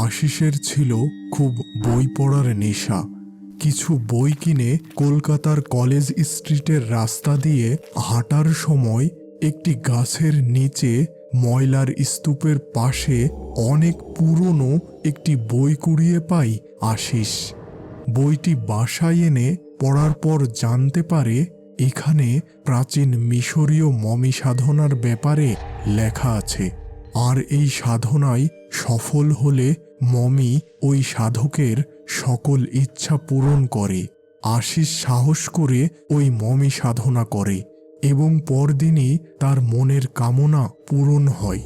আশিসের ছিল খুব বই পড়ার নেশা। কিছু বই কিনে কলকাতার কলেজ স্ট্রিটের রাস্তা দিয়ে হাঁটার সময় একটি গাছের নিচে ময়লার স্তূপের পাশে অনেক পুরনো একটি বই কুড়িয়ে পায় আশিস। বইটি বাসায় এনে পড়ার পর জানতে পারে এখানে প্রাচীন মিশরীয় মমি সাধনার ব্যাপারে লেখা আছে, আর এই সাধনায় সফল হলে মমি ওই সাধকের সকল ইচ্ছা পূরণ করে। আশিস সাহস করে ওই মমি সাধনা করে এবং পরদিনই তার মনের কামনা পূরণ হয়।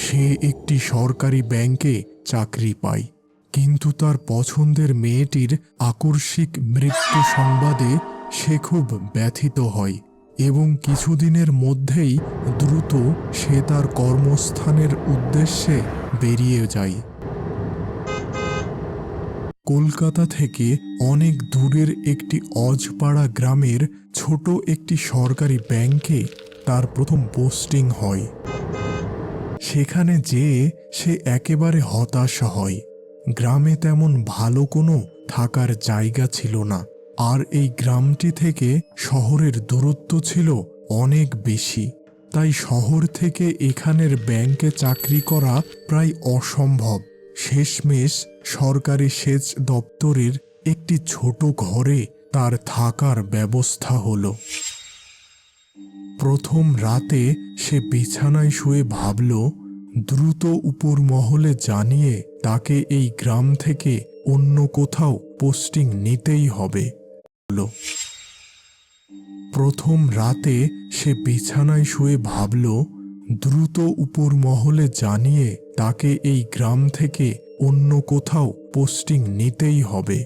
সে একটি সরকারি ব্যাংকে চাকরি পায়, কিন্তু তার পছন্দের মেয়েটির আকস্মিক মৃত্যু সংবাদে সে খুব ব্যথিত হয় এবং কিছুদিনের মধ্যেই দ্রুত সে তার কর্মস্থানের উদ্দেশ্যে বেরিয়ে যায়। কলকাতা থেকে অনেক দূরের একটি অজপাড়া গ্রামের ছোট একটি সরকারি ব্যাংকে তার প্রথম পোস্টিং হয়। সেখানে যেয়ে সে একেবারে হতাশ হয়। গ্রামে তেমন ভালো কোনো থাকার জায়গা ছিল না, আর এই গ্রামটি থেকে শহরের দূরত্ব ছিল অনেক বেশি। তাই শহর থেকে এখানের ব্যাংকে চাকরি করা প্রায় অসম্ভব। শেষমেশ সরকারি সেচ দপ্তরের একটি ছোট ঘরে তার থাকার ব্যবস্থা হলো। প্রথম রাতে সে বিছানায় শুয়ে ভাবল দ্রুত উপর মহলে জানিয়ে তাকে এই গ্রাম থেকে অন্য কোথাও পোস্টিং নিতেই হবে। প্রথম রাতে সে বিছানায় শুয়ে ভাবল দ্রুত উপর মহলে জানিয়ে তাকে এই গ্রাম থেকে অন্য কোথাও পোস্টিং নিতেই হবে।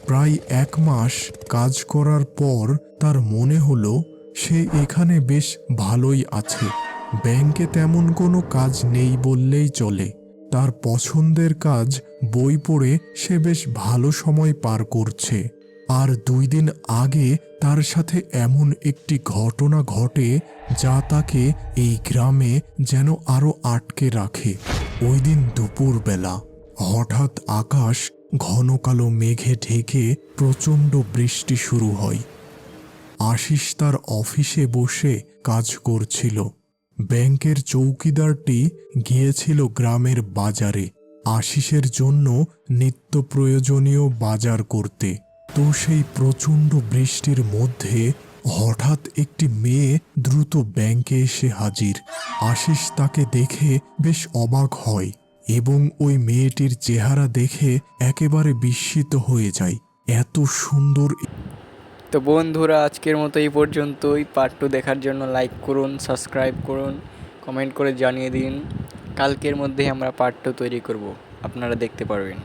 প্রায় 1 মাস কাজ করার পর তার মনে হলো সে এখানে বেশ ভালোই আছে। ব্যাংকে তেমন কোনো কাজ নেই বললেই চলে। তার পছন্দের কাজ বই পড়ে সে বেশ ভালো সময় পার করছে। আর 2 দিন আগে তার সাথে এমন একটি ঘটনা ঘটে যা তাকে এই গ্রামে যেন আরো আটকে রাখে। ওই দিন দুপুরবেলা হঠাৎ আকাশ ঘন কালো মেঘে ঢেকে প্রচণ্ড বৃষ্টি শুরু হয়। আশিস তার অফিসে বসে কাজ করছিল। ব্যাংকের চৌকিদারটি গিয়েছিল গ্রামের বাজারে আশিসের জন্য নিত্য প্রয়োজনীয় বাজার করতে। তো সেই প্রচণ্ড বৃষ্টির মধ্যে হঠাৎ একটি মেয়ে দ্রুত ব্যাংকে এসে হাজির। আশিস তাকে দেখে বেশ অবাক হয় এবং ওই মেয়েটির চেহারা দেখে একেবারে বিস্মিত হয়ে যায়। এত সুন্দর। তো বন্ধুরা, আজকের মতো এই পর্যন্তই। পার্ট 2 দেখার জন্য লাইক করুন, সাবস্ক্রাইব করুন, কমেন্ট করে জানিয়ে দিন। কালকের মধ্যেই আমরা পার্ট 2 তৈরি করব, আপনারা দেখতে পারবেন।